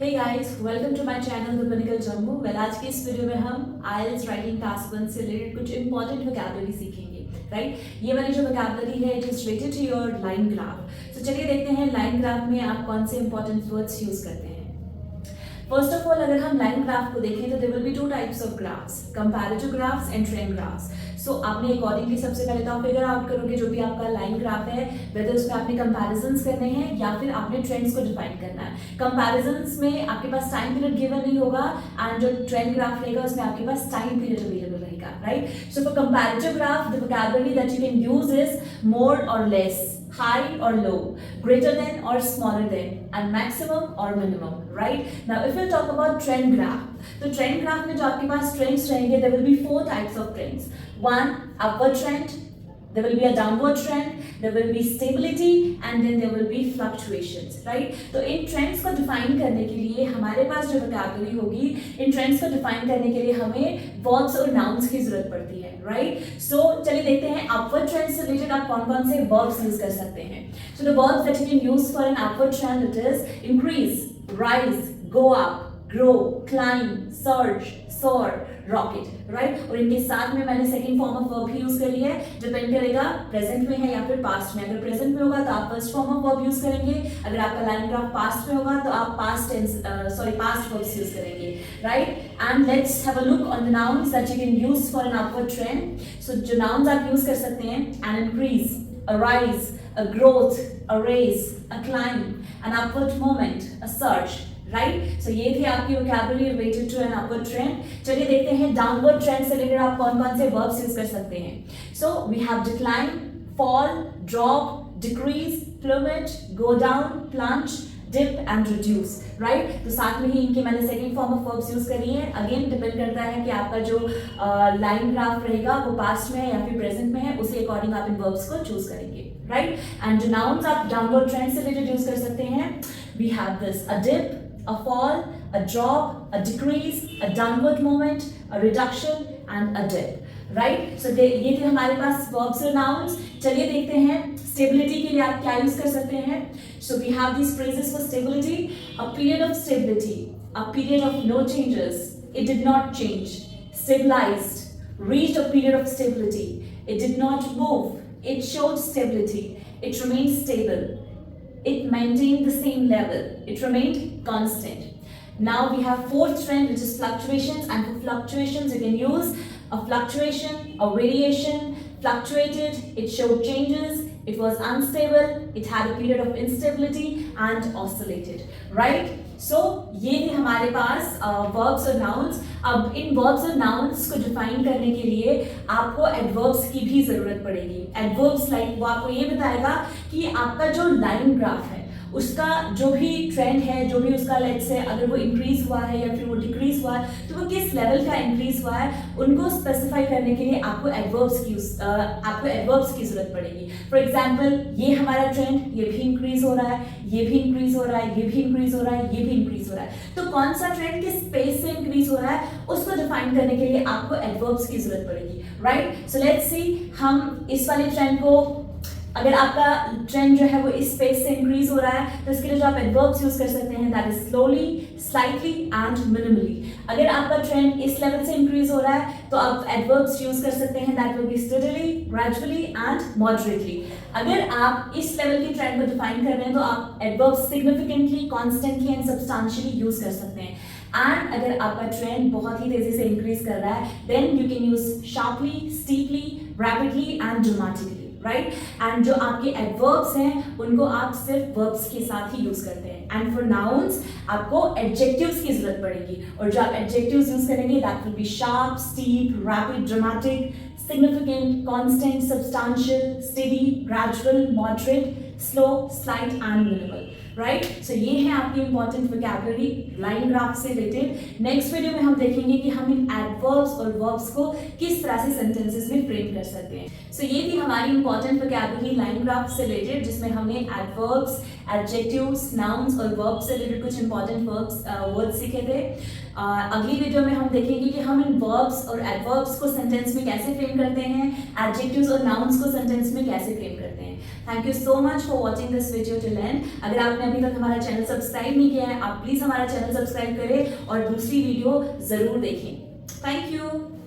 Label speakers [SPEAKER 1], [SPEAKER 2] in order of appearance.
[SPEAKER 1] Hey guys, welcome to my channel The Pinnacle Jammu। आज की इस वीडियो में हम IELTS राइटिंग टास्क 1 से रिलेटेड कुछ इंपॉर्टेंट वोकैबुलरी सीखेंगे, राइट। ये वाली जो वोकैबुलरी है it is related to your line graph. तो चलिए देखते हैं लाइन ग्राफ में आप कौन से इंपॉर्टेंट वर्ड्स यूज करते हैं। फर्स्ट ऑफ ऑल, अगर हम लाइन ग्राफ को देखें तो there will be two types of graphs, comparative graphs and trend graphs. So आपने अकॉर्डिंगली सबसे पहले तो आप फिगर आउट करोगे जो भी आपका लाइन ग्राफ है, वेदर उसमें आपने कंपैरिजंस करने हैं या फिर आपने ट्रेंड्स को डिफाइन करना है। कंपैरिजंस में आपके पास टाइम पीरियड गिवन नहीं होगा एंड जो ट्रेंड ग्राफ रहेगा उसमें आपके पास टाइम पीरियड अवेलेबल रहेगा, right. So for comparative graph the vocabulary that you can use is more और less, high or low, greater than or smaller than, and maximum or minimum, right? Now if we talk about trend graph, तो trend graph में जो आपके पास trends रहेंगे, there will be 4 types of trends. One, upward trend, there will be a downward trend, there will be stability and then there will be fluctuations, right? तो इन trends को define करने के लिए हमारे पास जो vocabulary होगी, इन trends को define करने के लिए हमें verbs और nouns की जरूरत पड़ती है, right? So चलिए देखते हैं upward trend से related आप कौन-कौन से verbs यूज कर सकते हैं। So the verbs that you can use for an upward trend it is increase, rise, go up, grow, climb, surge, soar, rocket, right? और इनके साथ में मैंने second form of verb he use कर लिया है। डिपेंड करेगा प्रेजेंट में है या फिर पास्ट में। अगर प्रेजेंट में होगा तो आप first form of verb use करेंगे, अगर आपका लाइन ग्राफ पास्ट में होगा तो आप पास्ट वर्ब्स यूज करेंगे, right. And let's have a look on the nouns that you can use for an upward trend. So जो नाउन्स आप यूज कर सकते हैं, an increase, a rise, a growth, a raise, a climb, an upward moment, a surge, right? So ये थी आपकी vocabulary related to an upward trend। चलिए देखते हैं downward trend से रिलेटेड आप कौन-कौन से verbs यूज कर सकते हैं। So we have decline, fall, drop, decrease, plummet, go down, plunge, dip and reduce, right? तो साथ में ही इनके मैंने second form of verbs use करी है। अगेन डिपेंड करता है कि आपका जो लाइन ग्राफ रहेगा वो पास्ट में है या फिर प्रेजेंट में है, उसी अकॉर्डिंग आप इन वर्ब्स को चूज करेंगे, राइट। एंड जो नाउन्स आप डाउनवर्ड ट्रेंड से रिलेटेड यूज कर सकते हैं, we have this a dip, a fall, a drop, a decrease, a downward moment, a reduction and a dip, right? So ये थे हमारे पास verbs और nouns। चलिए देखते हैं stability के लिए आप क्या यूज कर सकते हैं। So we have these phrases for stability: a period of stability, a period of no changes, it did not change, stabilized, reached a period of stability, it did not move, it showed stability, it remained stable, it maintained the same level, it remained constant. Now we have fourth trend which is fluctuations, and for fluctuations you can use a fluctuation, a variation, fluctuated, it showed changes, it was unstable, it had a period of instability and oscillated, right? So ये थे हमारे पास verbs और nouns। अब इन verbs और nouns को define करने के लिए आपको adverbs की भी जरूरत पड़ेगी। adverbs like वो आपको ये बताएगा कि आपका जो line graph है उसका जो भी ट्रेंड है, जो भी उसका लेट्स से अगर वो इंक्रीज हुआ है या फिर वो डिक्रीज हुआ है तो वो किस लेवल का इंक्रीज हुआ है, उनको स्पेसिफाई करने के लिए आपको एडवर्ब्स की जरूरत पड़ेगी। फॉर एग्जांपल, ये हमारा ट्रेंड, ये भी इंक्रीज हो रहा है, ये भी इंक्रीज हो रहा है, ये भी इंक्रीज हो रहा है, ये भी इंक्रीज हो रहा है, तो कौन सा ट्रेंड किस पेस से इंक्रीज हो रहा है उसको डिफाइन करने के लिए आपको एडवर्ब्स की जरूरत पड़ेगी, राइट। सो लेट्स सी, हम इस वाले ट्रेंड को, अगर आपका ट्रेंड जो है वो इस पेस से इंक्रीज हो रहा है तो इसके लिए जो आप एडवर्ब्स यूज कर सकते हैं that is slowly, slightly and minimally. अगर आपका ट्रेंड इस लेवल से इंक्रीज हो रहा है तो आप एडवर्ब्स यूज कर सकते हैं that will B steadily, gradually and moderately. अगर आप इस लेवल की ट्रेंड को डिफाइन कर रहे हैं तो आप adverbs significantly, constantly and substantially use कर सकते हैं। एंड अगर आपका ट्रेंड बहुत ही तेजी से इंक्रीज कर रहा है then you can use sharply, steeply, rapidly and dramatically, right. And जो आपके एडवर्ब्स हैं उनको आप सिर्फ वर्ब्स के साथ ही यूज करते हैं। एंड फॉर नाउन्स आपको एडजेक्टिव्स की जरूरत पड़ेगी, और जो आप एडजेक्टिव्स यूज करेंगे that will be sharp, steep, rapid, dramatic, significant, constant, substantial, steady, gradual, moderate, slow, slight and minimal, right. So ये है आपकी इंपॉर्टेंट वोकैबुलरी लाइन ग्राफ से रिलेटेड। नेक्स्ट वीडियो में हम देखेंगे कि हम इन एडवर्ब्स और वर्ब्स को किस तरह से सेंटेंसेस में फ्रेम कर सकते हैं। सो ये थी हमारी इंपॉर्टेंट वोकैबुलरी लाइन ग्राफ से रिलेटेड जिसमें हमने एडवर्ब्स एडजेक्टिव्स, नाउन्स और वर्ब्स से रिलेटेड कुछ इंपॉर्टेंट वर्ड्स सीखे थे। अगली वीडियो में हम देखेंगे कि हम इन वर्ब्स और एडवर्ब्स को सेंटेंस में कैसे फ्रेम करते हैं, एडजेक्टिव्स और नाउन्स को सेंटेंस में कैसे फ्रेम करते हैं। Thank you so much for watching this video till and. अगर आपने अभी तक हमारा चैनल सब्सक्राइब नहीं किया है, आप प्लीज़ हमारा चैनल सब्सक्राइब करें और दूसरी वीडियो ज़रूर देखें। Thank you.